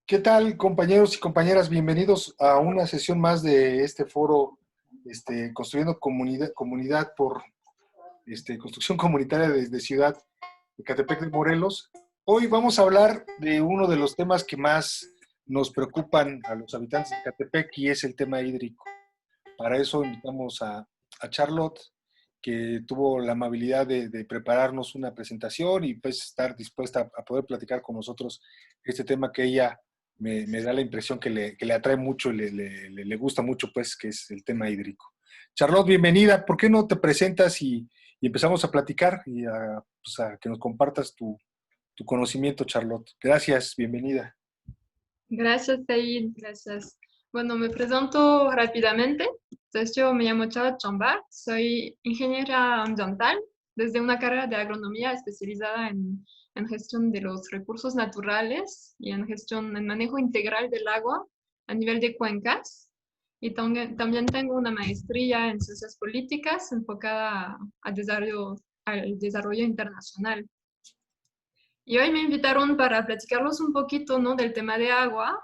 ¿Qué tal, compañeros y compañeras? Bienvenidos a una sesión más de este foro, Construyendo Comunidad por Construcción Comunitaria desde Ciudad de Ecatepec de Morelos. Hoy vamos a hablar de uno de los temas que más nos preocupan a los habitantes de Ecatepec y es el tema hídrico. Para eso invitamos a Charlotte, que tuvo la amabilidad de prepararnos una presentación y pues estar dispuesta a poder platicar con nosotros este tema que ella me da la impresión que le atrae mucho y le gusta mucho, pues, que es el tema hídrico. Charlotte, bienvenida. ¿Por qué no te presentas y empezamos a platicar y pues a que nos compartas tu conocimiento, Charlotte? Gracias, bienvenida. Gracias, Said, gracias. Bueno, me presento rápidamente. Entonces, yo me llamo Charlotte Chombar, soy ingeniera ambiental desde una carrera de agronomía especializada en gestión de los recursos naturales y en gestión, en manejo integral del agua a nivel de cuencas. Y también tengo una maestría en ciencias políticas enfocada al desarrollo internacional. Y hoy me invitaron para platicarlos un poquito, ¿no? Del tema de agua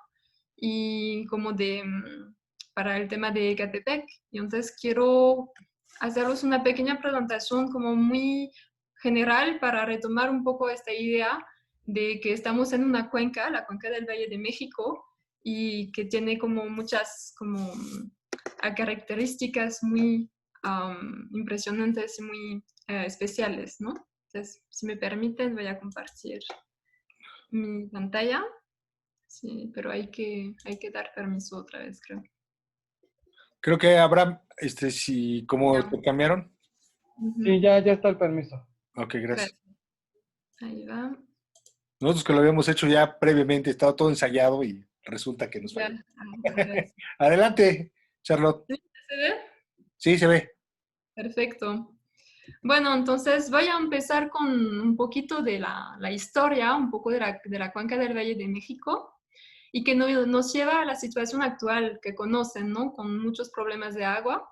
y como para el tema de Ecatepec. Y entonces quiero hacerles una pequeña presentación como muy general para retomar un poco esta idea de que estamos en una cuenca, la cuenca del Valle de México, y que tiene como muchas características muy impresionantes y muy especiales, ¿no? Entonces, si me permiten, voy a compartir mi pantalla. Sí, pero hay que dar permiso otra vez, creo. Creo que Abraham, si, ¿cómo Ya. te cambiaron? Ujú. Sí, ya está el permiso. Ok, gracias. Gracias. Ahí va. Nosotros que lo habíamos hecho ya previamente, estaba todo ensayado y resulta que nos Ya. falló. Gracias. Adelante, Charlotte. ¿Sí? ¿Se ve? Sí, se ve. Perfecto. Bueno, entonces voy a empezar con un poquito de la historia, un poco de la cuenca del Valle de México y que nos lleva a la situación actual que conocen, ¿no? Con muchos problemas de agua.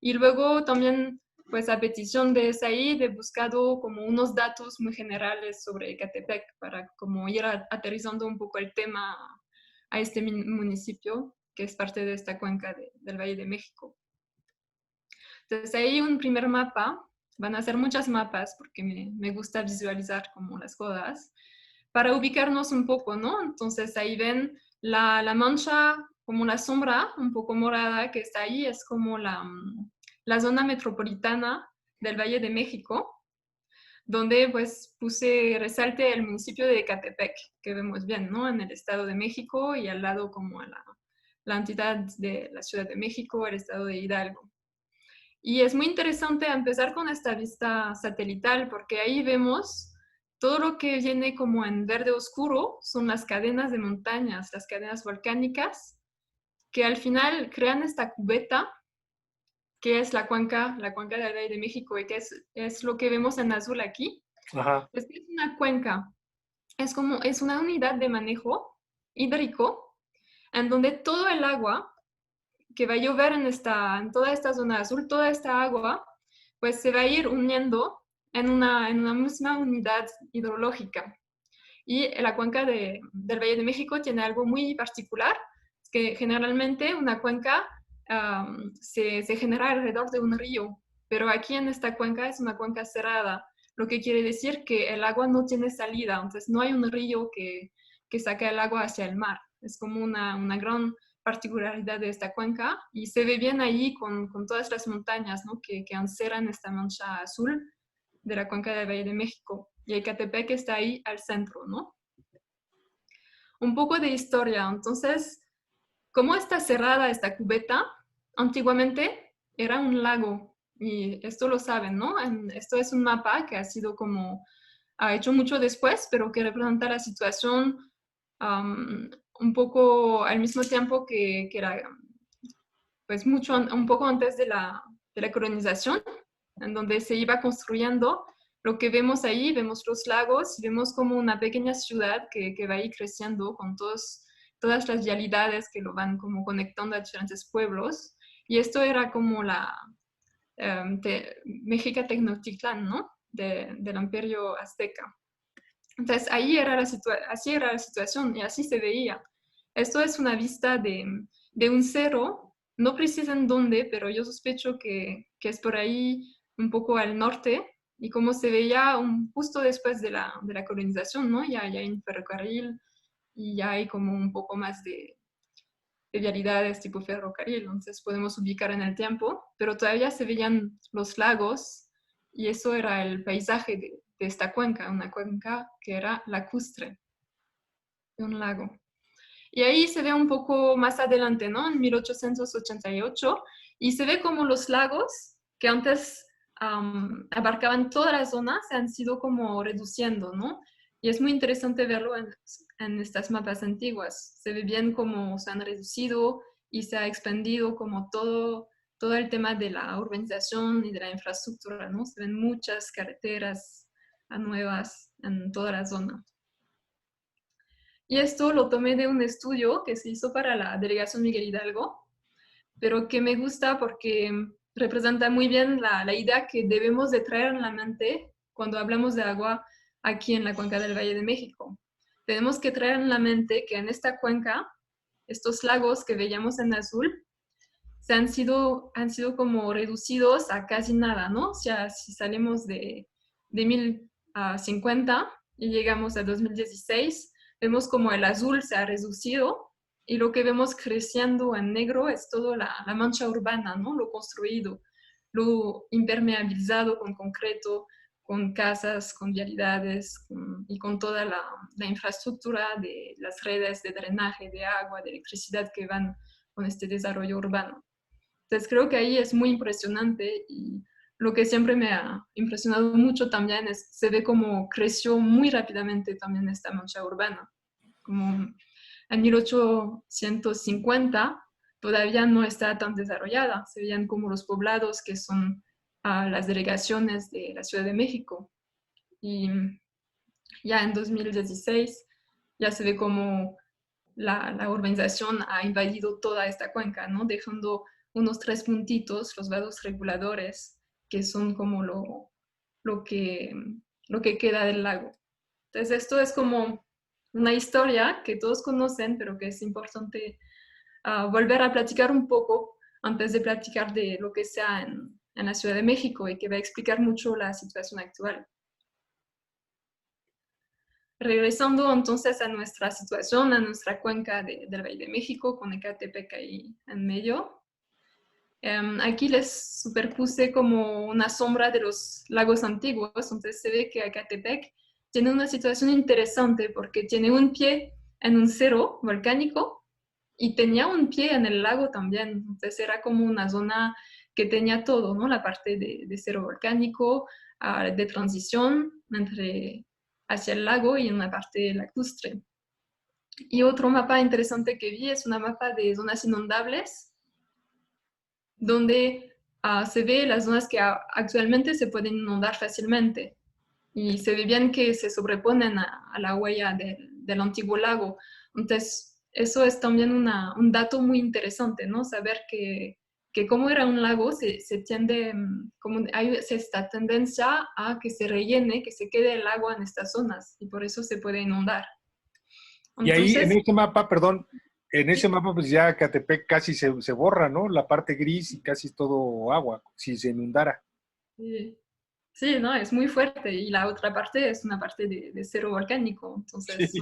Y luego también, pues a petición de Said, he buscado como unos datos muy generales sobre Ecatepec para como ir aterrizando un poco el tema a este municipio que es parte de esta cuenca del Valle de México. Entonces ahí un primer mapa, van a ser muchas mapas porque me gusta visualizar como las cosas, para ubicarnos un poco, ¿no? Entonces ahí ven la mancha como la sombra un poco morada que está ahí, es como la zona metropolitana del Valle de México, donde pues resalte el municipio de Ecatepec, que vemos bien, ¿no? En el Estado de México y al lado como a la entidad de la Ciudad de México, el Estado de Hidalgo. Y es muy interesante empezar con esta vista satelital porque ahí vemos todo lo que viene como en verde oscuro, son las cadenas de montañas, las cadenas volcánicas, que al final crean esta cubeta, que es la cuenca del Valle de México, y que es lo que vemos en azul aquí. Ajá. Es que es una cuenca, es una unidad de manejo hídrico en donde todo el agua que va a llover en toda esta zona azul, toda esta agua, pues se va a ir uniendo en una misma unidad hidrológica. Y la cuenca del Valle de México tiene algo muy particular, es que generalmente una cuenca se genera alrededor de un río, pero aquí en esta cuenca es una cuenca cerrada, lo que quiere decir que el agua no tiene salida, entonces no hay un río que saca el agua hacia el mar. Es como una gran particularidad de esta cuenca y se ve bien ahí con todas las montañas, ¿no? que encerran esta mancha azul de la cuenca del Valle de México. Y Ecatepec está ahí al centro, ¿no? Un poco de historia. Entonces, ¿cómo está cerrada esta cubeta? Antiguamente era un lago y esto lo saben, ¿no? Esto es un mapa que ha hecho mucho después, pero que representa la situación un poco al mismo tiempo que era pues un poco antes de la colonización, en donde se iba construyendo. Lo que vemos ahí, vemos los lagos y vemos como una pequeña ciudad que va a ir creciendo con todas las vialidades que lo van como conectando a diferentes pueblos. Y esto era como México Tenochtitlán, ¿no? Del Imperio Azteca. Entonces ahí así era la situación y así se veía. Esto es una vista de un cerro, no precisa en dónde, pero yo sospecho que es por ahí un poco al norte, y como se veía justo después de la colonización, ¿no? Ya hay un ferrocarril y ya hay como un poco más de vialidades tipo ferrocarril, entonces podemos ubicar en el tiempo, pero todavía se veían los lagos y eso era el paisaje de esta cuenca, una cuenca que era lacustre, de un lago. Y ahí se ve un poco más adelante, ¿no? En 1888, y se ve como los lagos que antes abarcaban toda la zona se han sido como reduciendo, ¿no? Y es muy interesante verlo en estas mapas antiguas. Se ve bien cómo se han reducido y se ha expandido como todo el tema de la urbanización y de la infraestructura, ¿no? Se ven muchas carreteras nuevas en toda la zona. Y esto lo tomé de un estudio que se hizo para la delegación Miguel Hidalgo, pero que me gusta porque representa muy bien la idea que debemos de traer en la mente cuando hablamos de agua aquí en la cuenca del Valle de México. Tenemos que traer en la mente que en esta cuenca, estos lagos que veíamos en azul, han sido como reducidos a casi nada, ¿no? O sea, si salimos de 1050 y llegamos a 2016, vemos como el azul se ha reducido y lo que vemos creciendo en negro es toda la mancha urbana, ¿no? Lo construido, lo impermeabilizado con concreto, con casas, con vialidades y con toda la infraestructura de las redes de drenaje, de agua, de electricidad que van con este desarrollo urbano. Entonces creo que ahí es muy impresionante y lo que siempre me ha impresionado mucho también es, se ve como creció muy rápidamente también esta mancha urbana. Como en 1850 todavía no está tan desarrollada, se veían como los poblados que son las delegaciones de la Ciudad de México. Y ya en 2016 ya se ve como la urbanización ha invadido toda esta cuenca, ¿no? Dejando unos 3 puntitos, los vados reguladores, que son como lo, que, lo que queda del lago. Entonces, esto es como una historia que todos conocen, pero que es importante volver a platicar un poco antes de platicar de lo que sea en la Ciudad de México y que va a explicar mucho la situación actual. Regresando entonces a nuestra situación, a nuestra cuenca del Valle de México, con Ecatepec ahí en medio. Aquí les superpuse como una sombra de los lagos antiguos, entonces se ve que Ecatepec tiene una situación interesante porque tiene un pie en un cerro volcánico y tenía un pie en el lago también, entonces era como una zona que tenía todo, ¿no? La parte de cerro volcánico, de transición hacia el lago y una parte lacustre. Y otro mapa interesante que vi es una mapa de zonas inundables, donde se ve las zonas que actualmente se pueden inundar fácilmente y se ve bien que se sobreponen a la huella del antiguo lago. Entonces, eso es también un dato muy interesante, ¿no? Saber que como era un lago, se tiende, como hay esta tendencia a que se rellene, que se quede el agua en estas zonas y por eso se puede inundar. Y ahí en Entonces, ese mapa, perdón, en ese sí, mapa pues ya Catepec casi se borra, ¿no? La parte gris y casi todo agua, si se inundara. sí, sí, no, es muy fuerte y la otra parte es una parte de cerro volcánico, Sí, entonces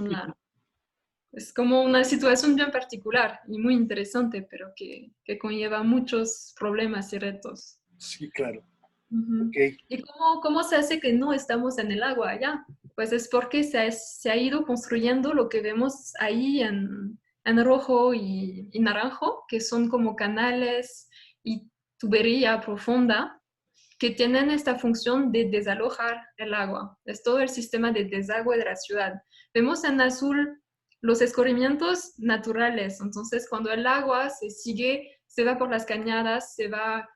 es como una situación bien particular y muy interesante, pero que conlleva muchos problemas y retos. sí, claro. Ok. Ujú. ¿Y cómo se hace que no estamos en el agua allá? Pues es porque se ha ido construyendo lo que vemos ahí en rojo y naranjo, que son como canales y tubería profunda que tienen esta función de desalojar el agua. Es todo el sistema de desagüe de la ciudad. Vemos en azul los escurrimientos naturales. Entonces, cuando el agua se va por las cañadas, se va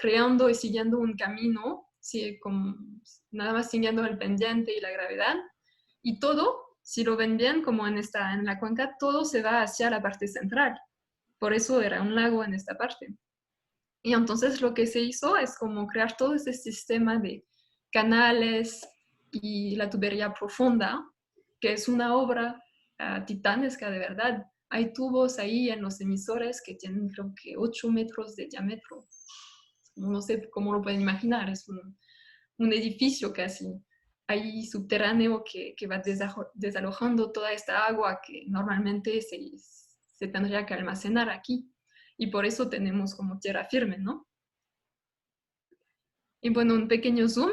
creando y siguiendo un camino, sí, nada más siguiendo el pendiente y la gravedad. Y todo, si lo ven bien, como en la cuenca, todo se va hacia la parte central. Por eso era un lago en esta parte. Y entonces lo que se hizo es como crear todo ese sistema de canales y la tubería profunda, que es una obra titanesca de verdad. Hay tubos ahí en los emisores que tienen creo que 8 metros de diámetro. No sé cómo lo pueden imaginar, es un edificio casi ahí subterráneo que va desalojando toda esta agua que normalmente se tendría que almacenar aquí. Y por eso tenemos como tierra firme, ¿no? Y bueno, un pequeño zoom.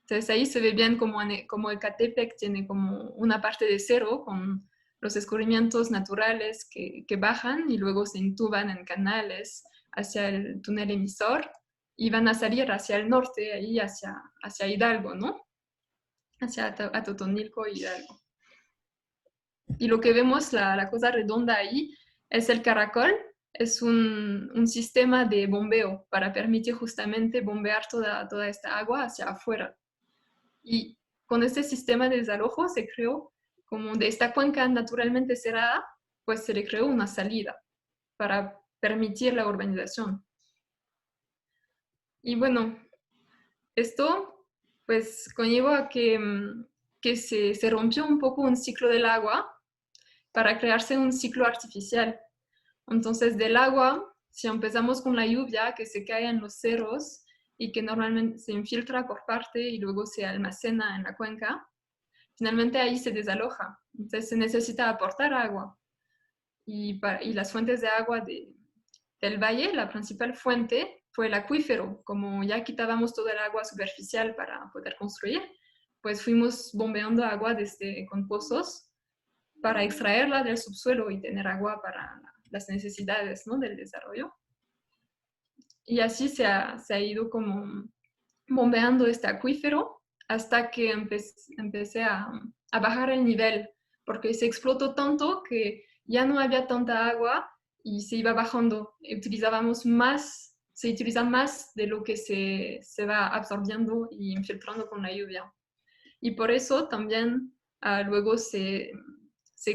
Entonces ahí se ve bien como Ecatepec tiene como una parte de cero con los escurrimientos naturales que bajan y luego se intuban en canales hacia el túnel emisor y van a salir hacia el norte, ahí hacia Hidalgo, ¿no? Hacia Atotonilco y Hidalgo. Y lo que vemos, la cosa redonda ahí, es el caracol, es un sistema de bombeo para permitir justamente bombear toda esta agua hacia afuera. Y con este sistema de desalojo se creó, como de esta cuenca naturalmente cerrada, pues se le creó una salida para permitir la urbanización. Y bueno, esto pues conllevó a que se rompió un poco un ciclo del agua para crearse un ciclo artificial. Entonces, del agua, si empezamos con la lluvia que se cae en los cerros y que normalmente se infiltra por parte y luego se almacena en la cuenca, finalmente ahí se desaloja. Entonces, se necesita aportar agua. Y las fuentes de agua del valle, la principal fuente fue el acuífero. Como ya quitábamos toda el agua superficial para poder construir, pues fuimos bombeando agua con pozos para extraerla del subsuelo y tener agua para las necesidades, ¿no?, del desarrollo. Y así se ha ido como bombeando este acuífero hasta que empecé a bajar el nivel, porque se explotó tanto que ya no había tanta agua y se iba bajando. Se utiliza más de lo que se va absorbiendo y infiltrando con la lluvia. Y por eso también luego se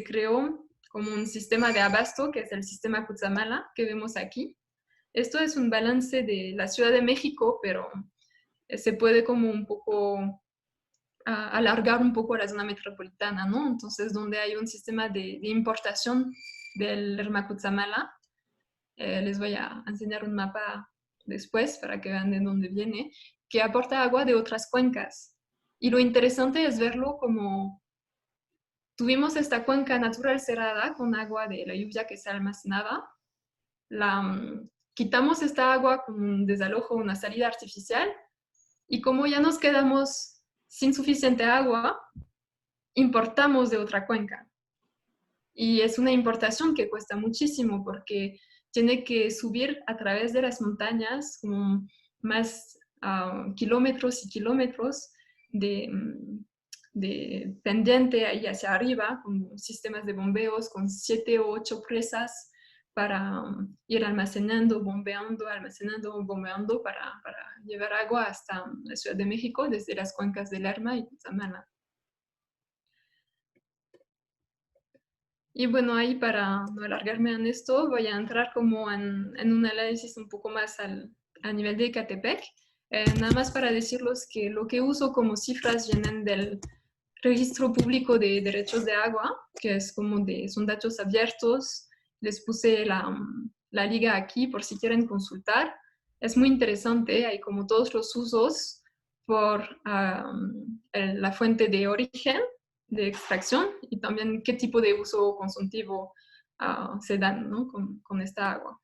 creó como un sistema de abasto, que es el sistema Cutzamala, que vemos aquí. Esto es un balance de la Ciudad de México, pero se puede como un poco alargar un poco a la zona metropolitana, ¿no? Entonces, donde hay un sistema de importación del Lerma Cutzamala, les voy a enseñar un mapa después para que vean de dónde viene, que aporta agua de otras cuencas. Y lo interesante es verlo como tuvimos esta cuenca natural cerrada con agua de la lluvia que se almacenaba. Quitamos esta agua con un desalojo, una salida artificial, y como ya nos quedamos sin suficiente agua, importamos de otra cuenca. Y es una importación que cuesta muchísimo porque tiene que subir a través de las montañas como más kilómetros y kilómetros de pendiente ahí hacia arriba, con sistemas de bombeos, con 7 o 8 presas para ir almacenando, bombeando, bombeando para llevar agua hasta la Ciudad de México desde las cuencas del Lerma y Cutzamala. Y bueno, ahí para no alargarme en esto, voy a entrar como en un análisis un poco más a nivel de Ecatepec. Nada más para decirles que lo que uso como cifras vienen del Registro Público de Derechos de Agua, que es son datos abiertos. Les puse la liga aquí por si quieren consultar. Es muy interesante, hay como todos los usos por la fuente de origen, de extracción, y también qué tipo de uso consultivo se dan, ¿no?, con esta agua.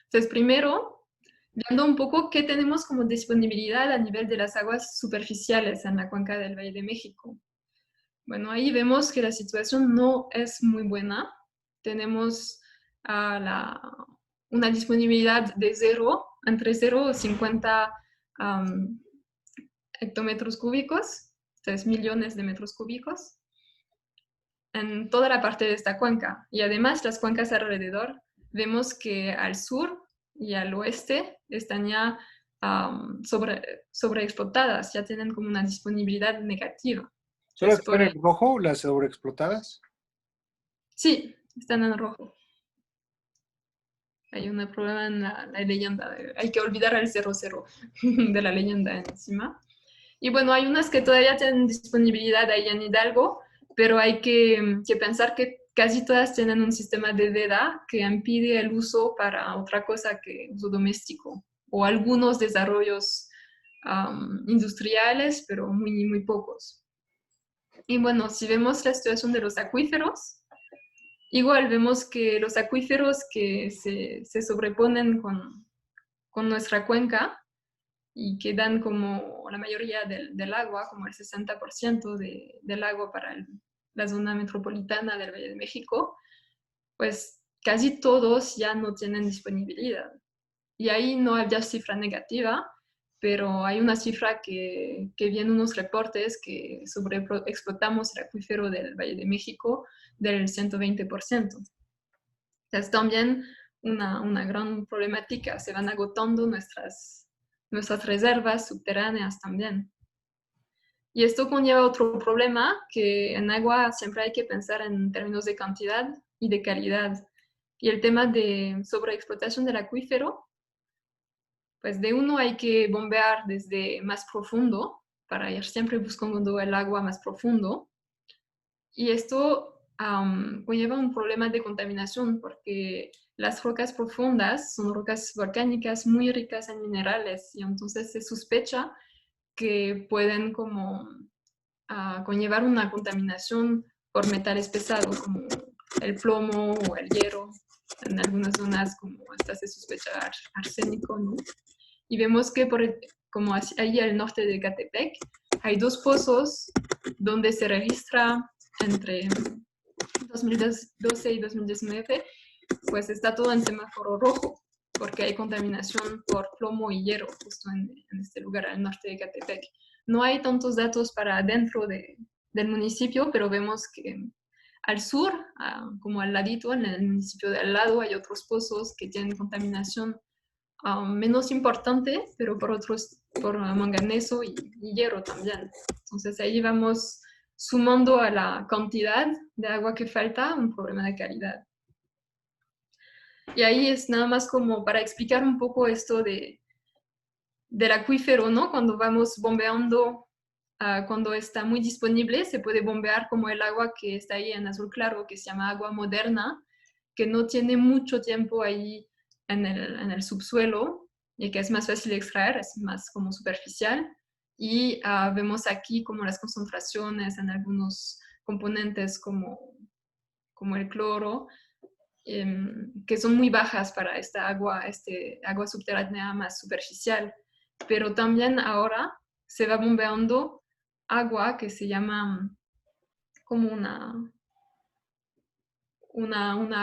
Entonces, primero, viendo un poco qué tenemos como disponibilidad a nivel de las aguas superficiales en la cuenca del Valle de México. Bueno, ahí vemos que la situación no es muy buena. Tenemos una disponibilidad de entre 0 y 50 hectómetros cúbicos, 3 millones de metros cúbicos, en toda la parte de esta cuenca. Y además las cuencas alrededor, vemos que al sur y al oeste están ya sobreexplotadas, ya tienen como una disponibilidad negativa. ¿Son las que están en rojo, las sobreexplotadas? Sí, están en rojo. Hay un problema en la leyenda. Hay que olvidar el 00 de la leyenda encima. Y bueno, hay unas que todavía tienen disponibilidad ahí en Hidalgo, pero hay que pensar que casi todas tienen un sistema de veda que impide el uso para otra cosa que uso doméstico, o algunos desarrollos industriales, pero muy, muy pocos. Y bueno, si vemos la situación de los acuíferos, igual vemos que los acuíferos que se sobreponen con nuestra cuenca y que dan como la mayoría del agua, como el 60% del agua para la zona metropolitana del Valle de México, pues casi todos ya no tienen disponibilidad. Y ahí no había cifra negativa, pero hay una cifra que vi en unos reportes que sobreexplotamos el acuífero del Valle de México del 120%. Es también una gran problemática, se van agotando nuestras reservas subterráneas también. Y esto conlleva otro problema, que en agua siempre hay que pensar en términos de cantidad y de calidad. Y el tema de sobreexplotación del acuífero, pues de uno hay que bombear desde más profundo, para ir siempre buscando el agua más profundo. Y esto conlleva un problema de contaminación, porque las rocas profundas son rocas volcánicas muy ricas en minerales, y entonces se sospecha que pueden como conllevar una contaminación por metales pesados como el plomo o el hierro. En algunas zonas como hasta se sospecha arsénico, ¿no? Y vemos que como ahí al norte de Ecatepec hay dos pozos donde se registra entre 2012 y 2019, pues está todo en semáforo rojo, porque hay contaminación por plomo y hierro justo en este lugar al norte de Ecatepec. No hay tantos datos para dentro del municipio, pero vemos que al sur, como al ladito, en el municipio de al lado, hay otros pozos que tienen contaminación menos importante, pero por manganeso y hierro también. Entonces ahí vamos sumando a la cantidad de agua que falta un problema de calidad. Y ahí es nada más como para explicar un poco esto del acuífero, ¿no? Cuando vamos bombeando, cuando está muy disponible, se puede bombear como el agua que está ahí en azul claro, que se llama agua moderna, que no tiene mucho tiempo ahí en el subsuelo y que es más fácil de extraer, es más como superficial. Y vemos aquí como las concentraciones en algunos componentes como el cloro, que son muy bajas para esta agua subterránea más superficial. Pero también ahora se va bombeando agua que se llama como una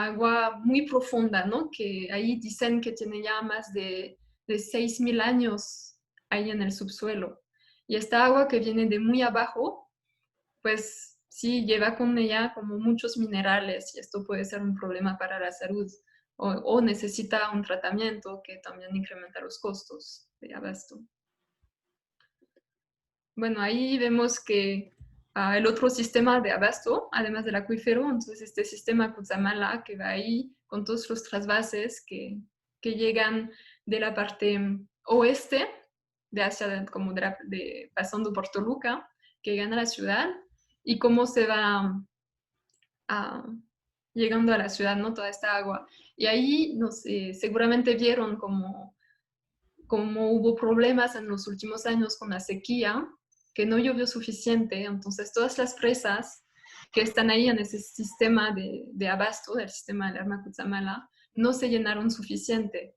agua muy profunda, ¿no? Que ahí dicen que tiene ya más de 6.000 años ahí en el subsuelo. Y esta agua que viene de muy abajo, pues sí, lleva con ella como muchos minerales y esto puede ser un problema para la salud o necesita un tratamiento que también incrementa los costos de abasto. Bueno, ahí vemos que el otro sistema de abasto, además del acuífero, entonces este sistema Cutzamala que va ahí con todos los trasvases que llegan de la parte oeste, como pasando por Toluca, que llegan a la ciudad, y cómo se va llegando a la ciudad, ¿no? Toda esta agua. Y ahí, no sé, seguramente vieron como hubo problemas en los últimos años con la sequía, que no llovió suficiente, entonces todas las presas que están ahí en ese sistema de abasto, del sistema de Lerma Cutzamala, no se llenaron suficiente.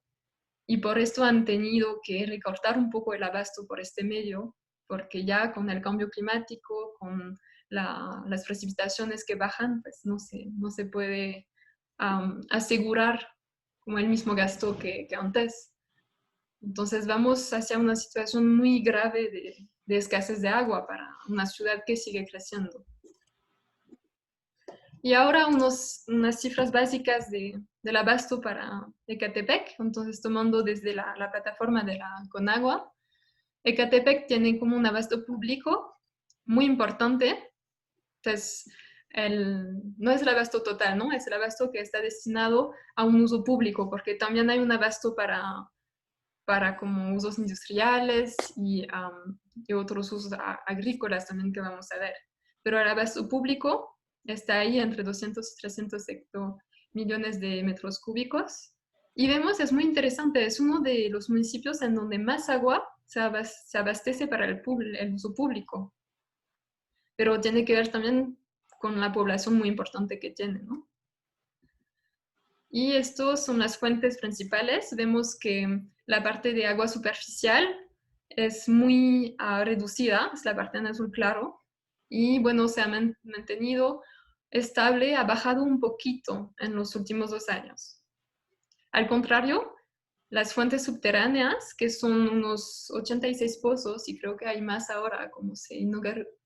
Y por esto han tenido que recortar un poco el abasto por este medio, porque ya con el cambio climático, con las precipitaciones que bajan, pues no se puede asegurar como el mismo gasto que antes. Entonces vamos hacia una situación muy grave de escasez de agua para una ciudad que sigue creciendo. Y ahora unas cifras básicas del abasto para Ecatepec, entonces tomando desde la plataforma de la Conagua. Ecatepec tiene como un abasto público muy importante, entonces no es el abasto total, ¿no? Es el abasto que está destinado a un uso público, porque también hay un abasto para como usos industriales y otros usos agrícolas también que vamos a ver. Pero el abasto público está ahí entre 200 y 300 millones de metros cúbicos. Y vemos, es muy interesante, es uno de los municipios en donde más agua se abastece para el uso público, pero tiene que ver también con la población muy importante que tiene, ¿no? Y estos son las fuentes principales. Vemos que la parte de agua superficial es muy reducida, es la parte en azul claro, y bueno, se ha mantenido estable, ha bajado un poquito en los últimos 2 años. Al contrario, las fuentes subterráneas, que son unos 86 pozos, y creo que hay más ahora, como se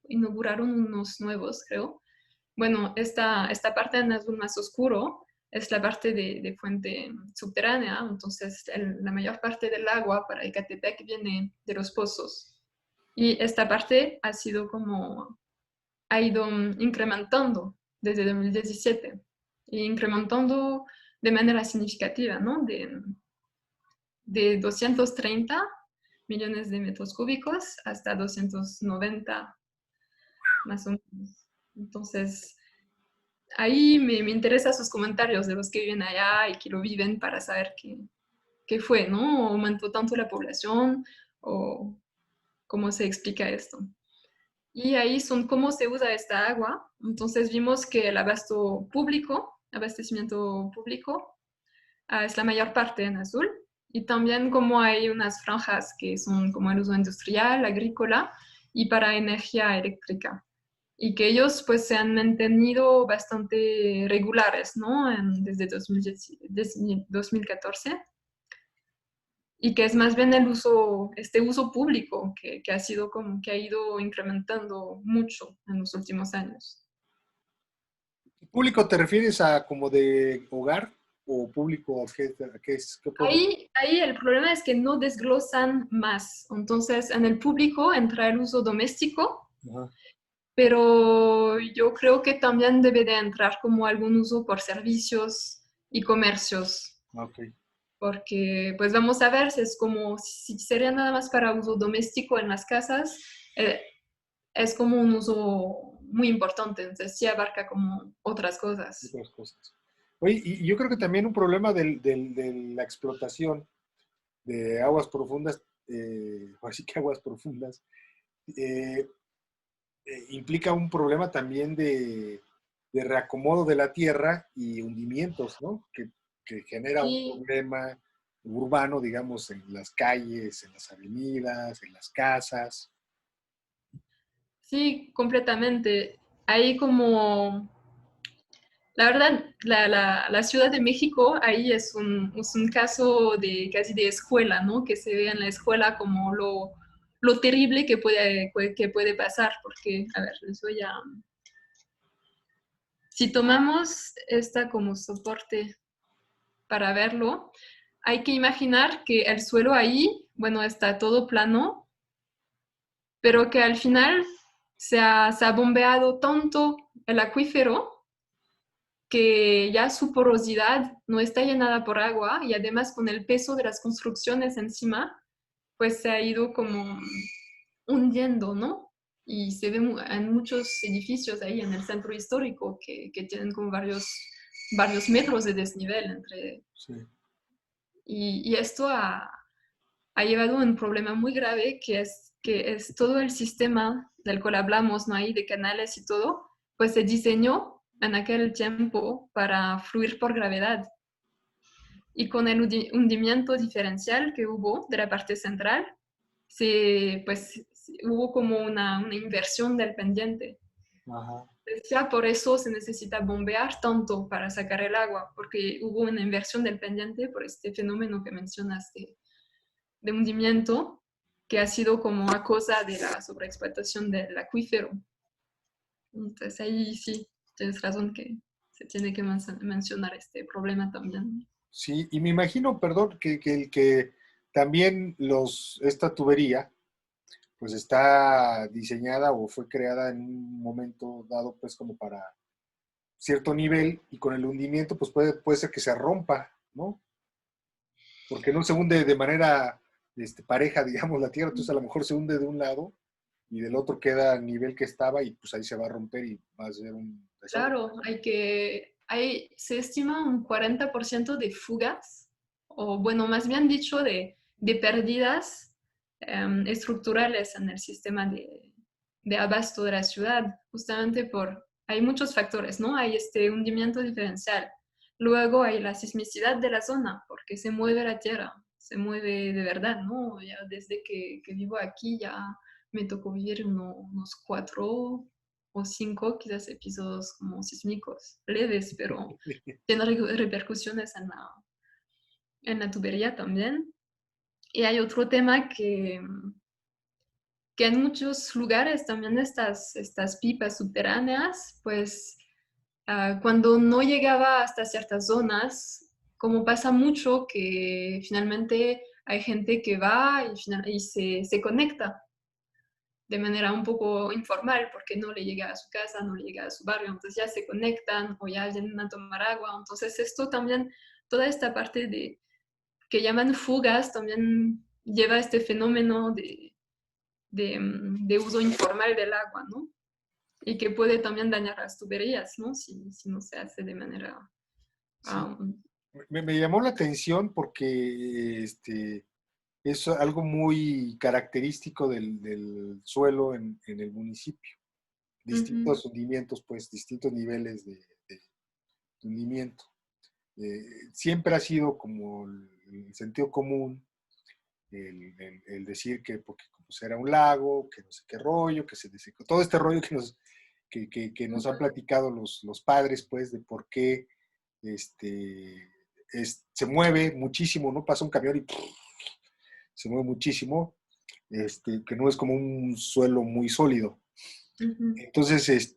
inauguraron unos nuevos, creo. Bueno, esta parte en azul más oscuro es la parte de fuente subterránea, entonces la mayor parte del agua para Ecatepec viene de los pozos. Y esta parte ha ido incrementando desde 2017, y incrementando de manera significativa, ¿no? De 230 millones de metros cúbicos hasta 290 más o menos. Entonces, ahí me interesan sus comentarios de los que viven allá y que lo viven para saber qué fue, ¿no? ¿O aumentó tanto la población? ¿O cómo se explica esto? Y ahí son cómo se usa esta agua. Entonces vimos que el abastecimiento público, es la mayor parte en azul. Y también como hay unas franjas que son como el uso industrial, agrícola y para energía eléctrica. Y que ellos pues se han mantenido bastante regulares, ¿no? Desde 2014. Y que es más bien este uso público que ha sido como que ha ido incrementando mucho en los últimos años. ¿Público te refieres a como de hogar o público qué es? ¿Qué podemos? Ahí el problema es que no desglosan más. Entonces, en el público entra el uso doméstico, Ajá, pero yo creo que también debe de entrar como algún uso por servicios y comercios, ok. porque pues vamos a ver si es como, si sería nada más para uso doméstico en las casas, es como un uso muy importante, entonces sí abarca como otras cosas. Otras cosas. Oye, y yo creo que también un problema de la explotación de aguas profundas, así que aguas profundas, eh, implica un problema también de reacomodo de la tierra y hundimientos, ¿no? Que genera un Sí, problema urbano, digamos, en las calles, en las avenidas, en las casas. sí, completamente. Ahí como, la verdad, la Ciudad de México ahí es un caso de casi de escuela, ¿no? Que se ve en la escuela como lo terrible que puede pasar, porque, a ver, les voy a... Si tomamos esta como soporte para verlo, hay que imaginar que el suelo ahí, bueno, está todo plano, pero que al final se ha bombeado tanto el acuífero que ya su porosidad no está llenada por agua, y además con el peso de las construcciones encima, pues se ha ido como hundiendo, ¿no? Y se ve en muchos edificios ahí en el centro histórico que tienen como varios metros de desnivel entre... Sí. Y esto ha llevado a un problema muy grave, que es todo el sistema del cual hablamos, ¿no? Ahí de canales y todo, pues se diseñó en aquel tiempo para fluir por gravedad. Y con el hundimiento diferencial que hubo de la parte central, pues hubo como una inversión del pendiente. Ajá. Pues ya por eso se necesita bombear tanto para sacar el agua, porque hubo una inversión del pendiente por este fenómeno que mencionaste de hundimiento, que ha sido como a causa de la sobreexplotación del acuífero. Entonces ahí sí, tienes razón que se tiene que mencionar este problema también. Sí, y me imagino, perdón, que también esta tubería, pues está diseñada o fue creada en un momento dado, pues como para cierto nivel, y con el hundimiento, pues puede ser que se rompa, ¿no? Porque no se hunde de manera pareja, digamos, la tierra, entonces a lo mejor se hunde de un lado y del otro queda al nivel que estaba y pues ahí se va a romper y va a ser un desastre. Claro, se estima un 40% de fugas, o bueno, más bien dicho, de pérdidas estructurales en el sistema de abasto de la ciudad, justamente hay muchos factores, ¿no? Hay este hundimiento diferencial. Luego hay la sismicidad de la zona, porque se mueve la tierra, se mueve de verdad, ¿no? Ya desde que vivo aquí ya me tocó vivir unos 4 o 5 quizás episodios como sísmicos, leves, pero tienen repercusiones en la tubería también. Y hay otro tema que en muchos lugares también estas pipas subterráneas, pues cuando no llegaba hasta ciertas zonas, como pasa mucho que finalmente hay gente que va y se conecta de manera un poco informal porque no le llega a su casa, no le llega a su barrio, entonces ya se conectan o ya vienen a tomar agua. Entonces esto también, toda esta parte que llaman fugas, también lleva a este fenómeno de uso informal del agua, ¿no? Y que puede también dañar las tuberías, ¿no? Si no se hace de manera... Sí, um, me llamó la atención porque es algo muy característico del suelo en el municipio. Ujú, Distintos hundimientos, pues distintos niveles de hundimiento. Siempre ha sido como el sentido común el decir que porque como era un lago, que no sé qué rollo, que se desecó, todo este rollo que nos han ujú, platicado los padres, pues, de por qué se mueve muchísimo, ¿no? Pasa un camión y se mueve muchísimo, que no es como un suelo muy sólido. ujú. Entonces,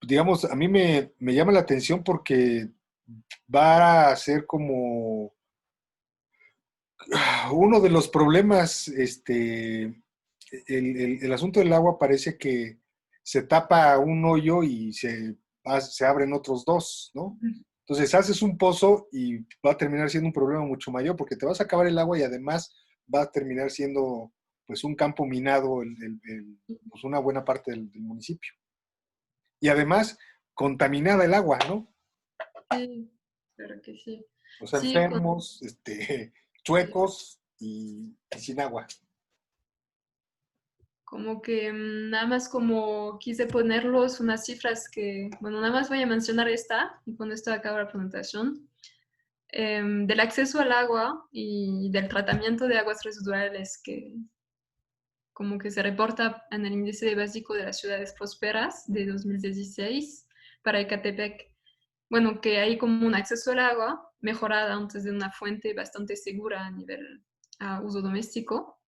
digamos, a mí me llama la atención porque va a ser como uno de los problemas, el asunto del agua parece que se tapa un hoyo y se abren otros dos, ¿no? Entonces haces un pozo y va a terminar siendo un problema mucho mayor porque te vas a acabar el agua y además va a terminar siendo pues un campo minado pues una buena parte del municipio. Y además contaminada el agua, ¿no? Sí, claro que sí. Los Sí, enfermos, chuecos y sin agua. como que nada más como quise ponerlos unas cifras bueno, nada más voy a mencionar esta y con esto acabo la presentación. Del acceso al agua y del tratamiento de aguas residuales que como que se reporta en el índice básico de las ciudades prósperas de 2016 para Ecatepec. Bueno, que hay como un acceso al agua mejorada antes de una fuente bastante segura a nivel uso doméstico,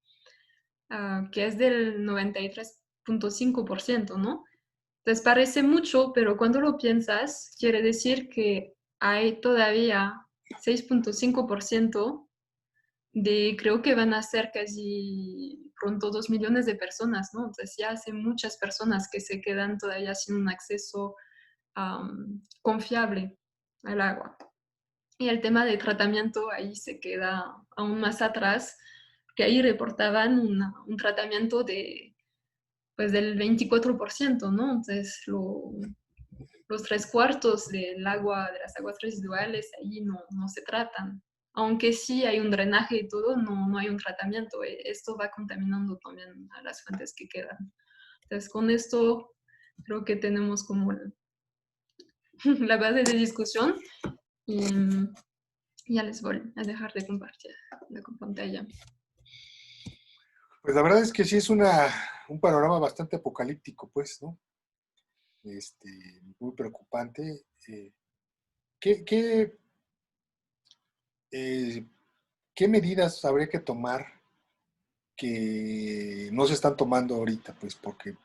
que es del 93,5%, ¿no? Entonces parece mucho, pero cuando lo piensas, quiere decir que hay todavía 6,5% creo que van a ser casi pronto 2 millones de personas, ¿no? Entonces ya hace muchas personas que se quedan todavía sin un acceso confiable al agua. Y el tema de tratamiento ahí se queda aún más atrás, que ahí reportaban un tratamiento pues del 24%, ¿no? Entonces los 3/4 del agua, de las aguas residuales, ahí no se tratan. Aunque sí hay un drenaje y todo, no hay un tratamiento. Esto va contaminando también a las fuentes que quedan. Entonces, con esto creo que tenemos como la base de discusión y ya les voy a dejar de compartir la pantalla. Pues la verdad es que sí es un panorama bastante apocalíptico, pues, ¿no? Este, muy preocupante. ¿Qué, qué, eh, ¿Qué medidas habría que tomar que no se están tomando ahorita? Pues porque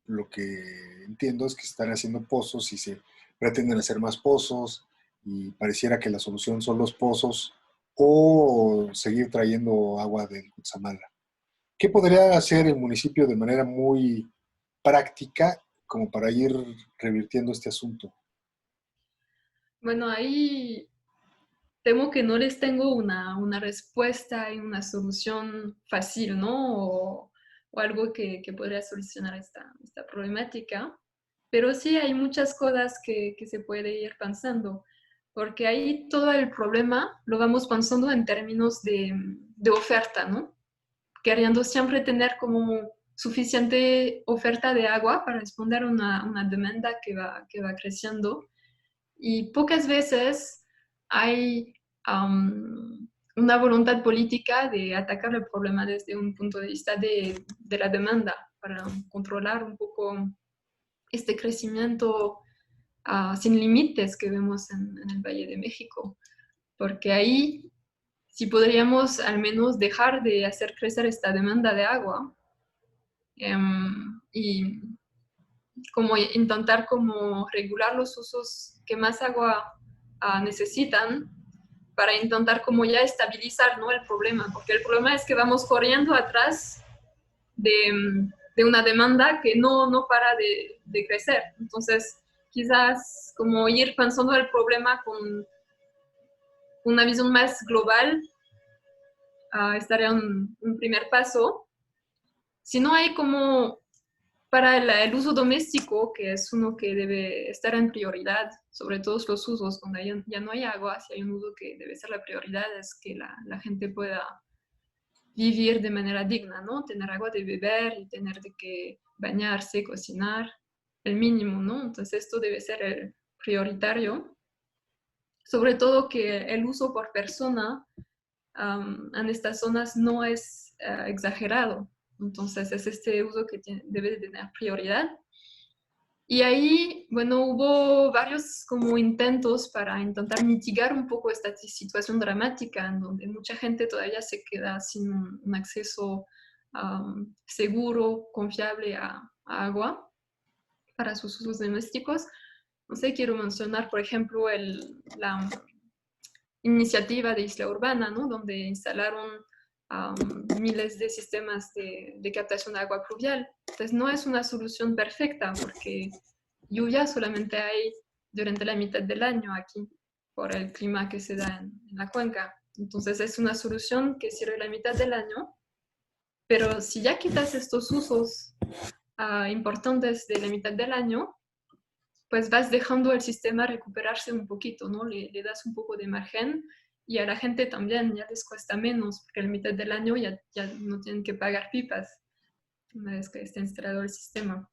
lo que entiendo es que se están haciendo pozos y se pretenden hacer más pozos y pareciera que la solución son los pozos o seguir trayendo agua del Cutzamala. ¿Qué podría hacer el municipio de manera muy práctica como para ir revirtiendo este asunto? Bueno, ahí temo que no les tengo una respuesta y una solución fácil, ¿no? o algo que podría solucionar esta problemática. Pero sí hay muchas cosas que se puede ir pensando, porque ahí todo el problema lo vamos pensando en términos de oferta, ¿no? Queriendo siempre tener como suficiente oferta de agua para responder a una demanda que va creciendo. Y pocas veces hay una voluntad política de atacar el problema desde un punto de vista de la demanda, para controlar un poco este crecimiento sin límites que vemos en el Valle de México. Porque ahí si podríamos al menos dejar de hacer crecer esta demanda de agua y como intentar como regular los usos que más agua necesitan para intentar como ya estabilizar, ¿no?, el problema, porque el problema es que vamos corriendo atrás de una demanda que no para de crecer. Entonces, quizás como ir pensando el problema con una visión más global estaría un primer paso. Si no hay como para el uso doméstico, que es uno que debe estar en prioridad, sobre todos los usos donde ya no hay agua, si hay un uso que debe ser la prioridad, es que la gente pueda vivir de manera digna, ¿no? Tener agua de beber y tener de que bañarse, cocinar, el mínimo, ¿no? Entonces esto debe ser el prioritario. Sobre todo que el uso por persona en estas zonas no es exagerado. Entonces es este uso que debe de tener prioridad. Y ahí, bueno, hubo varios como intentos para intentar mitigar un poco esta situación dramática en donde mucha gente todavía se queda sin un acceso seguro, confiable a agua para sus usos domésticos. No sé, quiero mencionar, por ejemplo, la iniciativa de Isla Urbana, ¿no?, donde instalaron miles de sistemas de captación de agua pluvial. Entonces no es una solución perfecta porque lluvia solamente hay durante la mitad del año aquí por el clima que se da en la cuenca. Entonces es una solución que sirve la mitad del año, pero si ya quitas estos usos importantes de la mitad del año, pues vas dejando el sistema recuperarse un poquito, ¿no? Le das un poco de margen y a la gente también ya les cuesta menos, porque a la mitad del año ya no tienen que pagar pipas una vez que está instalado el sistema.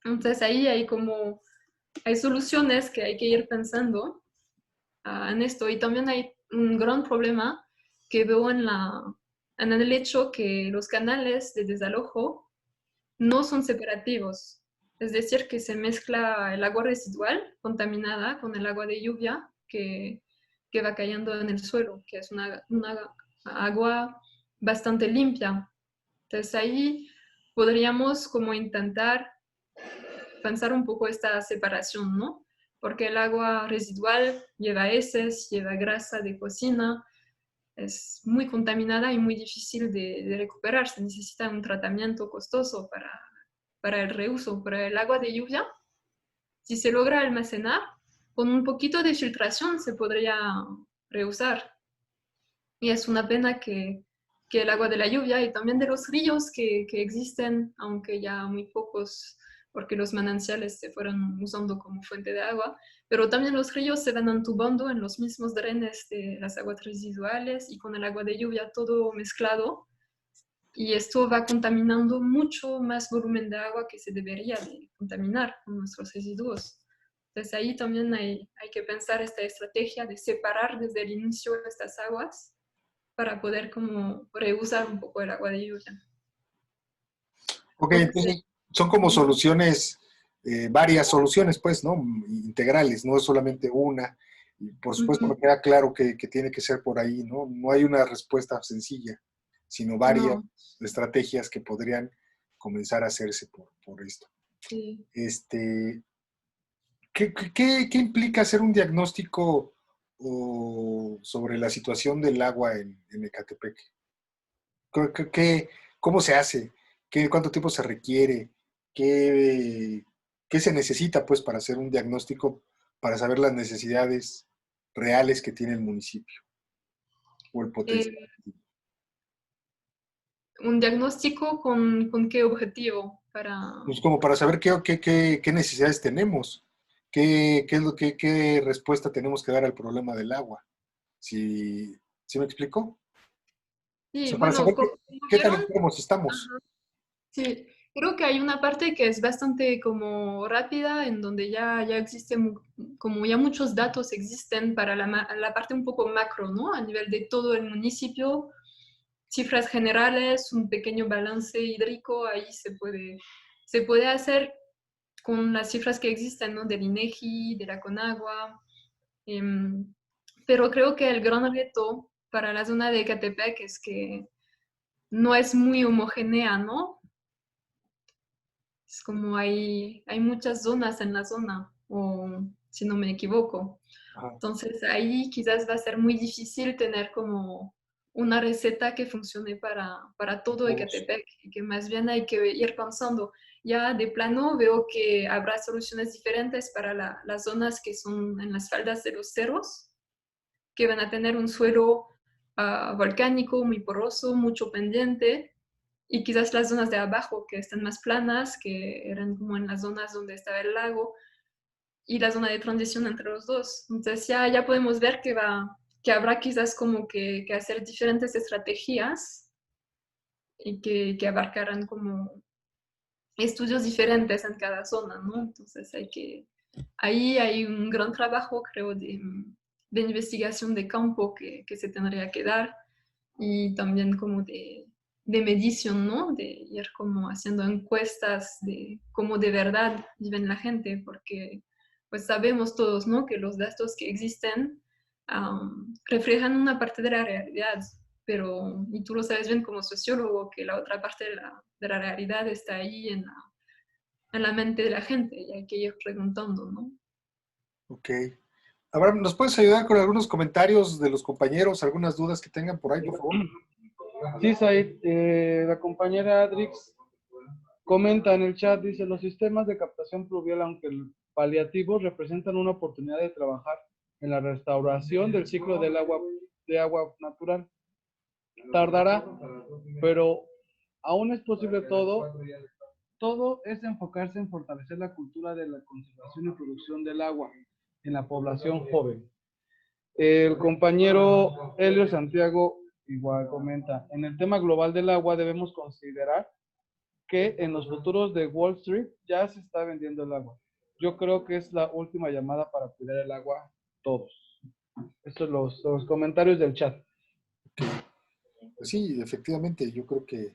Entonces ahí hay soluciones que hay que ir pensando en esto. Y también hay un gran problema que veo en el hecho que los canales de desalojo no son separativos. Es decir, que se mezcla el agua residual contaminada con el agua de lluvia que va cayendo en el suelo, que es una agua bastante limpia. Entonces ahí podríamos como intentar pensar un poco esta separación, ¿no? Porque el agua residual lleva heces, lleva grasa de cocina, es muy contaminada y muy difícil de recuperar. Se necesita un tratamiento costoso para el reuso. Pero el agua de lluvia, si se logra almacenar, con un poquito de filtración se podría reusar. Y es una pena que el agua de la lluvia y también de los ríos que existen, aunque ya muy pocos, porque los manantiales se fueron usando como fuente de agua, pero también los ríos se van entubando en los mismos drenes de las aguas residuales y con el agua de lluvia todo mezclado. Y esto va contaminando mucho más volumen de agua que se debería de contaminar con nuestros residuos. Entonces ahí también hay que pensar esta estrategia de separar desde el inicio estas aguas para poder como reusar un poco el agua de lluvia. Ok, No sé si... entonces son como soluciones, varias soluciones, pues, ¿no? Integrales, no es solamente una. Y por supuesto me queda claro que tiene que ser por ahí, ¿no? No hay una respuesta sencilla, sino varias No, estrategias que podrían comenzar a hacerse por esto. sí. Este, ¿qué implica hacer un diagnóstico sobre la situación del agua en Ecatepec? ¿Cómo se hace? ¿Cuánto tiempo se requiere? ¿Qué, qué se necesita, pues, para hacer un diagnóstico, para saber las necesidades reales que tiene el municipio o el Eh, potencial? un diagnóstico con qué objetivo para... Pues como para saber qué necesidades tenemos, qué es lo qué respuesta tenemos que dar al problema del agua. ¿Sí, sí me explico? O Sí, sea, para bueno, saber como qué tan vieron, enfermos estamos. ajá, sí, creo que hay una parte que es bastante como rápida, en donde ya existe, como ya muchos datos existen para la parte un poco macro, ¿no? A nivel de todo el municipio, cifras generales, un pequeño balance hídrico, ahí se puede hacer con las cifras que existen, ¿no? Del INEGI, de la Conagua. em, pero creo que el gran reto para la zona de Ecatepec es que no es muy homogénea, ¿no? Es como hay muchas zonas en la zona, o si no me equivoco. Ajá. Entonces ahí quizás va a ser muy difícil tener como una receta que funcione para todo Todos. Ecatepec y que más bien hay que ir pensando. Ya de plano veo que habrá soluciones diferentes para las zonas que son en las faldas de los cerros, que van a tener un suelo volcánico muy poroso, mucho pendiente, y quizás las zonas de abajo que están más planas, que eran como en las zonas donde estaba el lago, y la zona de transición entre los dos. Entonces ya podemos ver que habrá quizás como que hacer diferentes estrategias y que abarcarán como estudios diferentes en cada zona, ¿no? Entonces ahí hay un gran trabajo, creo, de investigación de campo que se tendría que dar y también como de medición, ¿no? De ir como haciendo encuestas de cómo de verdad viven la gente, porque pues sabemos todos, ¿no? Que los datos que existen reflejan una parte de la realidad, pero, y tú lo sabes bien como sociólogo, que la otra parte de la realidad está ahí en la mente de la gente y hay que ir preguntando, ¿no? Ok. Abraham, ¿nos puedes ayudar con algunos comentarios de los compañeros, algunas dudas que tengan por ahí, por favor? Sí, Said, la compañera Adrix comenta en el chat, dice, los sistemas de captación pluvial, aunque paliativos, representan una oportunidad de trabajar en la restauración del ciclo de agua natural. Tardará, pero aún es posible todo. Todo es enfocarse en fortalecer la cultura de la conservación y producción del agua en la población joven. El compañero Helio Santiago igual comenta, en el tema global del agua debemos considerar que en los futuros de Wall Street ya se está vendiendo el agua. Yo creo que es la última llamada para cuidar el agua todos. Estos son los comentarios del chat. Pues sí, efectivamente, yo creo que